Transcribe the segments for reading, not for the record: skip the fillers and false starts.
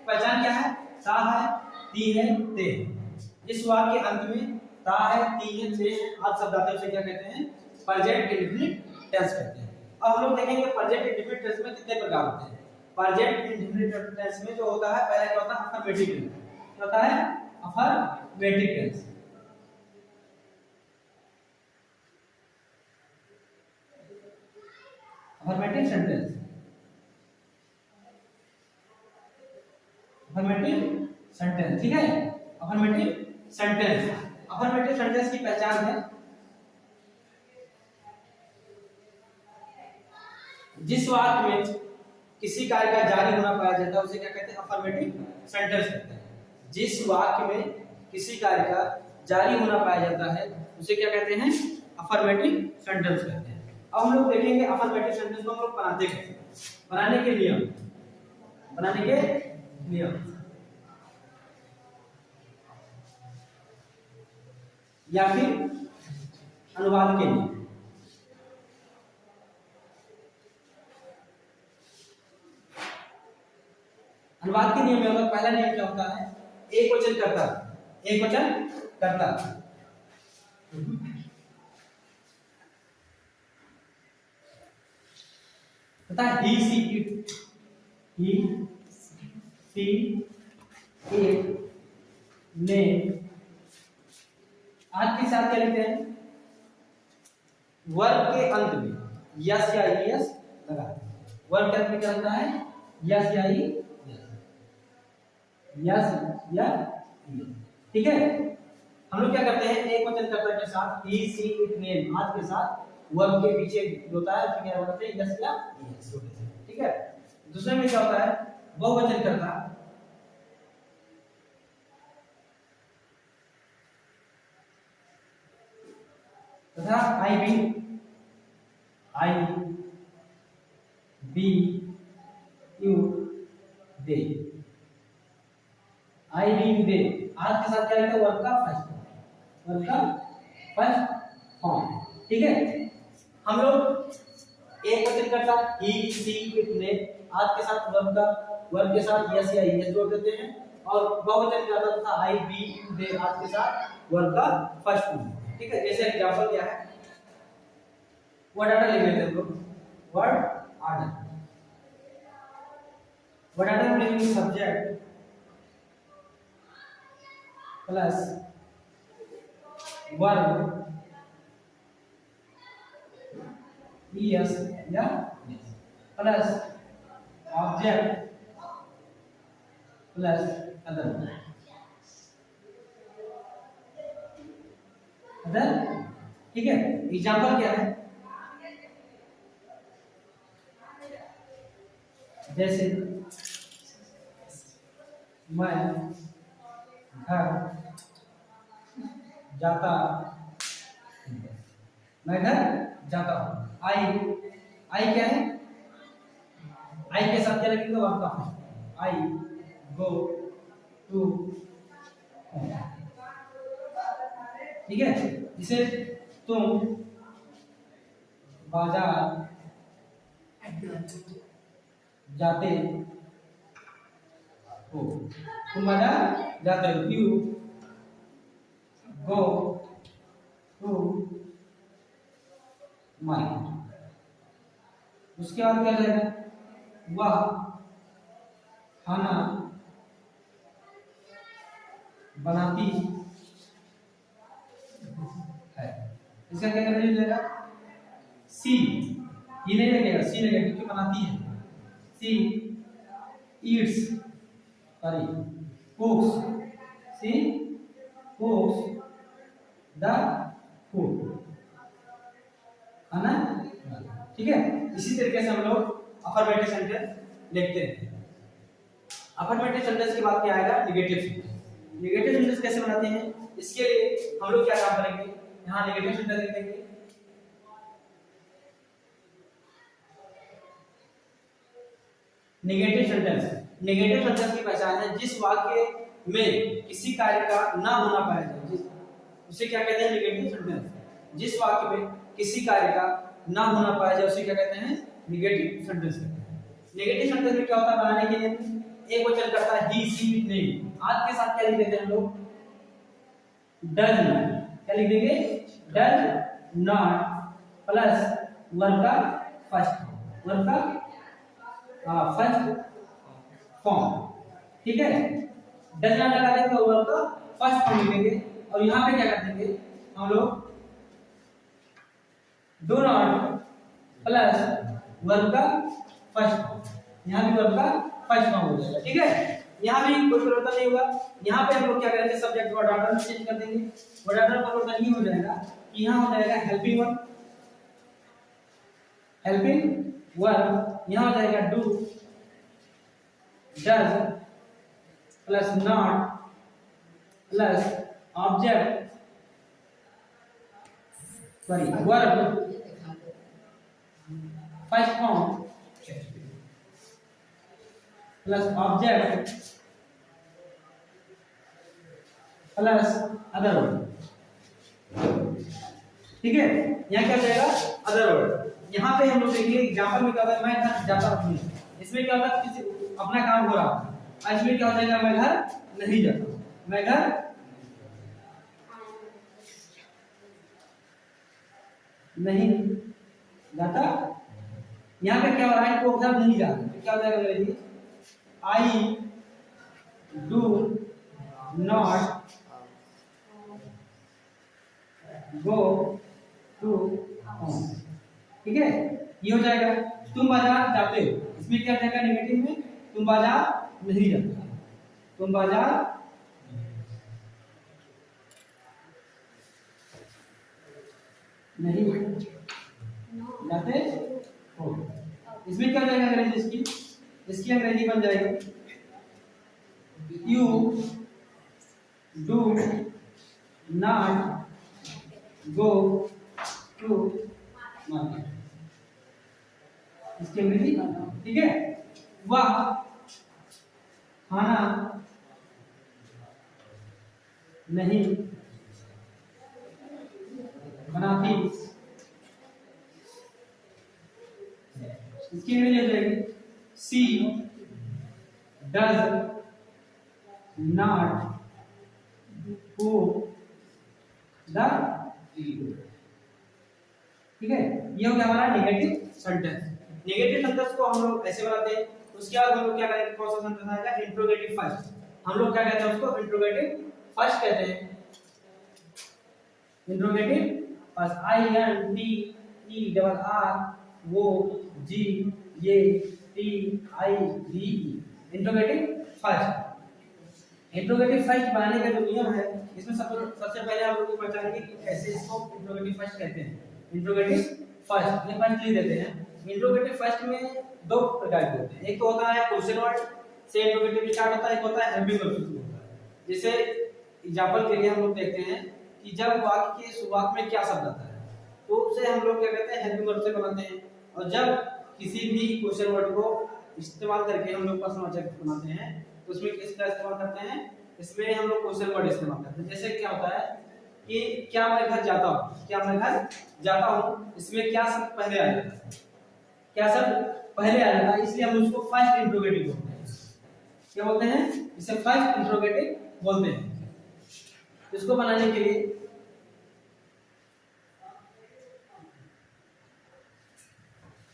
पहचान क्या है? ता है, ती है, ते है। जिस वाक्य के अंत में ता है, ती है, ते है आदि शब्द आते हैं उसे क्या कहते हैं? प्रेजेंट इंडेफिनिट टेंस कहते हैं। अब हम लोग देखेंगे प्रेजेंट इंडेफिनिट टेंस में कितने प्रकार होते हैं। प्रेजेंट इंडेफिनिट टेंस में जो होता है पहला क्या होता है? Affirmative tense. क्या होता है? Affirmative tense. Affirmative sentence, affirmative sentence, ठीक है। अफर्मेटिव सेंटेंस, अफर्मेटिव सेंटेंस की पहचान है जिस वाक्य में किसी कार्य का जारी होना पाया जाता है उसे क्या कहते हैं? अफर्मेटिव सेंटेंस कहते हैं। जिस वाक्य में किसी कार्य का जारी होना पाया जाता है उसे क्या कहते हैं? अफर्मेटिव सेंटेंस कहते हैं। अब हम लोग देखेंगे अफर्मेटिव सेंटेंस को हम लोग बनाते कैसे, बनाने के नियम, बनाने के नियम या फिर अनुवाद के नियम। अनुवाद के नियम में होगा, पहला नियम क्या होता है? एक वचन कर्ता, एक वचन कर्ता। पता है? ही see it, he see it ने आज के साथ क्या लिखते हैं? वर्ग के अंत में यस या ईएस लगा। वर्ग के अंत में क्या होता है? यस या ई, यस या ई, ठीक है। हम लोग क्या करते हैं? एक वचन कर्ता के साथ ही सी इट नेम आज के साथ वर्ब के पीछे होता है उसमें क्या बोलते हैं? यस या ईएस, ठीक है। दूसरे में क्या होता है? बहुवचन कर्ता, तथा I we you they, I we you they आज के साथ क्या लिखते हैं? वर्ब का फर्स्ट फॉर्म, वर्ब का फर्स्ट फॉर्म, ठीक है। हम लोग एक वचन कर्ता ही सी इट ने आज के साथ वर्ब के साथ यस या ईएस जोड़ देते हैं, और बहुवचन कर्ता तथा आई बी यू दे आज के साथ वर्ब का फर्स्ट फॉर्म, ठीक है। जैसे एग्जांपल क्या है? वर्ड ऑर्डर लिख लेते हैं हम लोग। वर्ड ऑर्डर, वर्ड ऑर्डर में लिखेंगे सब्जेक्ट प्लस वर्ब ईएस या प्लस ऑब्जेक्ट प्लस अदर, ठीक है। एग्जांपल क्या है? जैसे मैं घर जाता, मैं घर जाता हूँ। आई क्या है? आई के साथ क्या लगेगा? वर्ब का फर्स्ट। आई गो टू, ठीक है। जिसे तुम बाजार जाते हो, तुम बाजार जाते हो। You go to market. उसके बाद क्या जाएगा? वह खाना बनाती है। इसका क्या करना जाएगा? सी, ये नहीं लगेगा, सी लगेगा क्योंकि बनाती है। She eats, sorry cooks, she cooks the food, है ना, ठीक है। इसी तरीके से हम लोग अफर्मेटिव सेंटेंस लिखते हैं। अफर्मेटिव सेंटेंस के बाद क्या आएगा? Negative sentence. नेगेटिव सेंटेंस कैसे बनाते हैं? इसके लिए हम लोग क्या काम करेंगे? यहाँ नेगेटिव सेंटेंस लिख देंगे। नेगेटिव सेंटेंस, नेगेटिव सेंटेंस की पहचान है जिस वाक्य में किसी कार्य का ना होना पाया जाए उसे क्या कहते हैं? Negative sentence. जिस वाक्य में किसी कार्य का ना होना पाया जाए उसे क्या कहते हैं? नेगेटिव सेंटेंस कहते हैं। नेगेटिव सेंटेंस में क्या होता है? बनाने के लिए एक वचन करता है ही सी ने। आज के साथ क्या लिख देते हैं हम लोग? Does not. क्या लिख देंगे? डज नॉट प्लस वर्ब का फर्स्ट फॉर्म, वर्ब का फर्स्ट फॉर्म। ठीक है, डज नॉट लगा देंगे तो वर्ब का फर्स्ट फॉर्म लिखेंगे। और यहाँ पे क्या कर देंगे हम लोग? डू नॉट प्लस वर्ब का फर्स्ट फॉर्म, यहाँ भी वर्ब का फर्स्ट फॉर्म हो जाएगा। ठीक है, यहाँ भी कोई परिवर्तन नहीं हुआ। यहाँ पे हम लोग क्या करेंगे? सब्जेक्ट वर्ड ऑर्डर में चेंज कर देंगे। वर्ड ऑर्डर परिवर्तन ये हो जाएगा कि यहाँ हो जाएगा हेल्पिंग वर्ब, हेल्पिंग वर्ब यहाँ हो जाएगा do, does plus not plus object sorry verb first form plus object plus other word. ठीक है, यहाँ क्या जाएगा? Other word. यहाँ पे हम लोग देखिए एग्जांपल में क्या होता है? मैं घर जाता हूँ, इसमें क्या होता है? किसी अपना काम हो रहा है। इसमें क्या हो जाएगा? मैं घर नहीं जाता, मैं घर नहीं जाता। यहाँ पे क्या हो रहा है? को घर नहीं जा रहा है, क्या हो जाएगा मेरे लिए? I do not go to home. ठीक है, ये हो जाएगा। तुम बाजार जाते हो, इसमें क्या जाएगा? नेगेटिव में तुम बाजार नहीं जाते, तुम बाजार नहीं जाते हो। इसमें क्या जाएगा अंग्रेजी? इसकी अंग्रेजी बन जाएगी you do not go to market, इसकी अंग्रेजी। ठीक है, वह खाना नहीं बनाती, इसकी अंग्रेजी हो जाएगी she does not cook the food. ठीक है, ये हो गया हमारा नेगेटिव सेंटेंस। नेगेटिव सेंटेंस को हम लोग ऐसे बनाते हैं। उसके बाद हम लोग क्या करेंगे? कौन सा सेंटेंस आएगा? Interrogative first. हम लोग क्या कहते हैं उसको? इंट्रोगेटिव फर्स्ट कहते हैं। Interrogative first, I N T E double R O G A T I D E, interrogative first. Interrogative first बनाने का जो नियम है, इसमें सबसे पहले आप लोग को पहचानेंगे कि कैसे इसको इंट्रोगेटिव फर्स्ट कहते हैं। इंट्रोगेटिव फर्स्ट, ये फर्स्ट लिख देते हैं। इंट्रोगेटिव फर्स्ट में दो प्रकार के होते हैं। एक तो होता है क्वेश्चन वर्ड से इंट्रोगेटिव स्टार्ट होता है, एक होता है हेल्पिंग वर्ब से शुरू होता है। जैसे एग्जांपल के लिए हम लोग देखते हैं कि जब वाक्य की शुरुआत में क्या शब्द आता है तो उसे हम लोग क्या कहते हैं? हेल्पिंग वर्ब से बनाते हैं। और जब किसी भी क्वेश्चन वर्ड को इस्तेमाल करके हम लोग प्रश्नवाचक बनाते हैं तो उसमें किसका इस्तेमाल करते हैं? इसमें हम लोग क्वेश्चन वर्ड इस्तेमाल करते हैं। जैसे क्या होता है कि क्या मैं घर जाता हूँ, क्या मैं घर जाता हूँ, इसमें क्या शब्द पहले आ जाता है? क्या शब्द पहले आ जाता है? इसलिए हम उसको फर्स्ट इंट्रोगेटिव बोलते हैं। क्या बोलते हैं? इसे फर्स्ट इंट्रोगेटिव बोलते हैं। इसको बनाने के लिए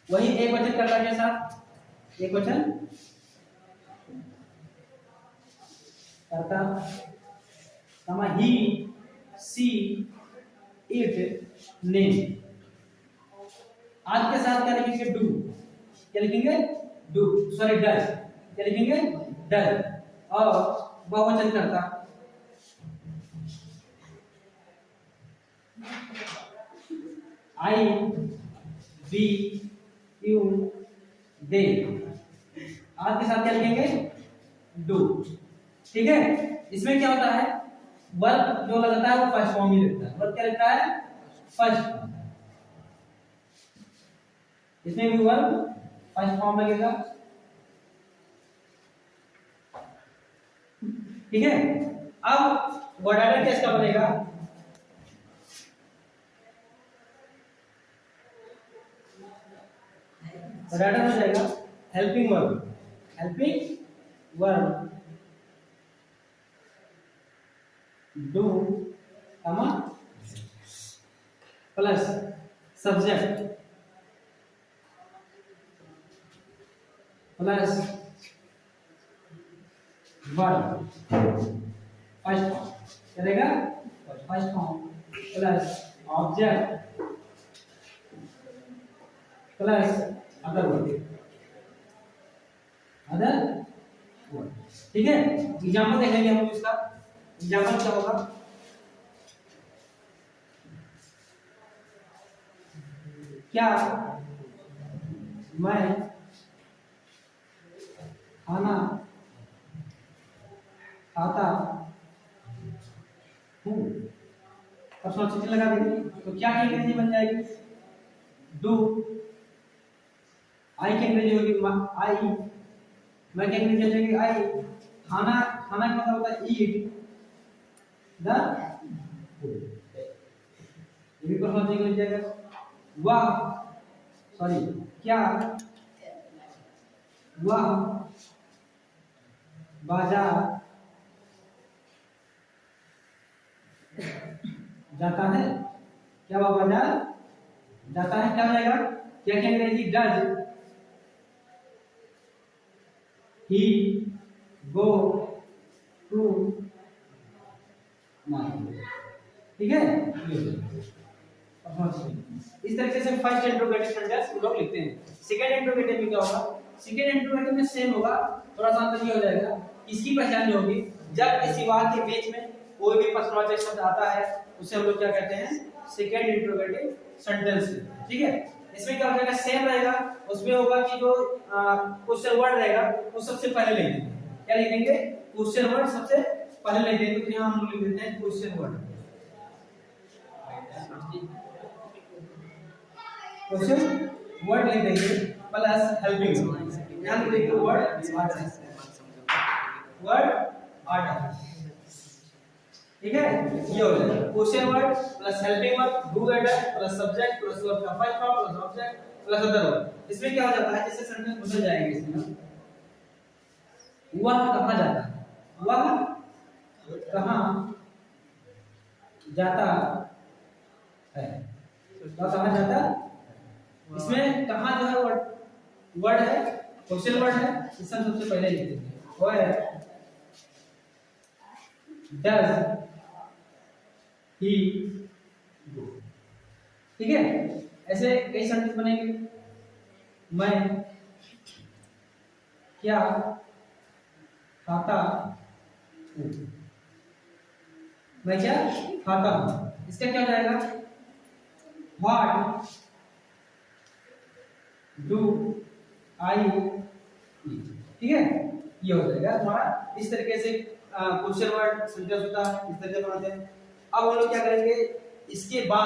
वही एक वचन करता के साथ एक वचन करता कमा ही सी इट नेम। आज के साथ क्या लिखेंगे? डू। क्या लिखेंगे? Do, sorry does. क्या लिखेंगे? डज। और बहुवचन करता आई बी यू दे। आज के साथ क्या लिखेंगे? डू। ठीक है, इसमें क्या होता है? वर्ब जो लगता है वो फर्स्ट फॉर्म ही लगता है। वर्ब क्या लगता है? First form. इसमें भी वर्ब फर्स्ट फॉर्म लगेगा। ठीक है, अब वर्ड ऑर्डर कैसे बनेगा? वर्ड ऑर्डर हो जाएगा helping verb, helping verb do comma plus subject plus verb first चलेगा, first form plus object plus other word, ठीक है। एग्जाम्पल देखेंगे हम इसका। एग्जाम्पल क्या होगा, क्या मैं खाना खाता हूँ, पर्सनल चीज लगा देंगे तो क्या की अंग्रेजी बन जाएगी, डू। आई की अंग्रेजी होगी आई, मैं की अंग्रेजी हो जाएगी आई। खाना, खाना का मतलब होता है ईट द फूड, ये भी पर्सनल चीज बन जाएगा। वह, सॉरी, क्या वह बाजार जाता है, क्या वह बाजार जाता है, क्या हो जाएगा, क्या की अंग्रेजी does he go to market, ठीक है। इस तरीके से फर्स्ट इंट्रोगेटिव सेंटेंस हम लोग लिखते हैं। सेकंड इंट्रोगेटिव में क्या होगा, सेकंड इंट्रोगेटिव में सेम होगा, थोड़ा सा अंतर ये हो जाएगा। इसकी पहचान जो होगी, जब किसी वाक्य के बीच में कोई भी पर्सनवाचक शब्द आता है उसे हम लोग क्या कहते हैं, सेकंड इंट्रोगेटिव सेंटेंस, ठीक है। इसमें क्या हो जाएगा, सेम रहेगा, उसमें होगा कि जो क्वेश्चन वर्ड रहेगा वो सबसे पहले लिख देंगे। क्या लिखेंगे, क्वेश्चन वर्ड सबसे पहले लिख देंगे। तो यहाँ हम लोग लिख देते हैं क्वेश्चन वर्ड, क्वेश्चन वर्ड लिख देंगे प्लस हेल्पिंग वर्ड, यहाँ लिख देंगे वर्ड आर्ट, ठीक है। ये हो जाएगा question word plus helping word, do एडर प्लस सब्जेक्ट प्लस वर्ब का first form plus object plus other word. इसमें क्या हो जाता है, जैसे सेंटेंस बदल जाएंगे इसमें। वह कहाँ जाता है, वह कहाँ जाता है, वह कहाँ जाता है। इसमें कहाँ जो है वर्ड है, क्वेश्चन वर्ड है, इसमें सबसे पहले लिख देंगे where does he go, ठीक है। ऐसे कई सेंटेंस बनेंगे। मैं क्या खाता हूँ, मैं क्या खाता हूँ, इसका क्या हो जाएगा, व्हाट डू आई ईट, ठीक है। ये हो जाएगा तुम्हारा। इस तरीके से क्वेश्चन वर्ड सेंटेंस होता है, इस तरीके से बनाते हैं। अब हम लोग क्या करेंगे, इसके बाद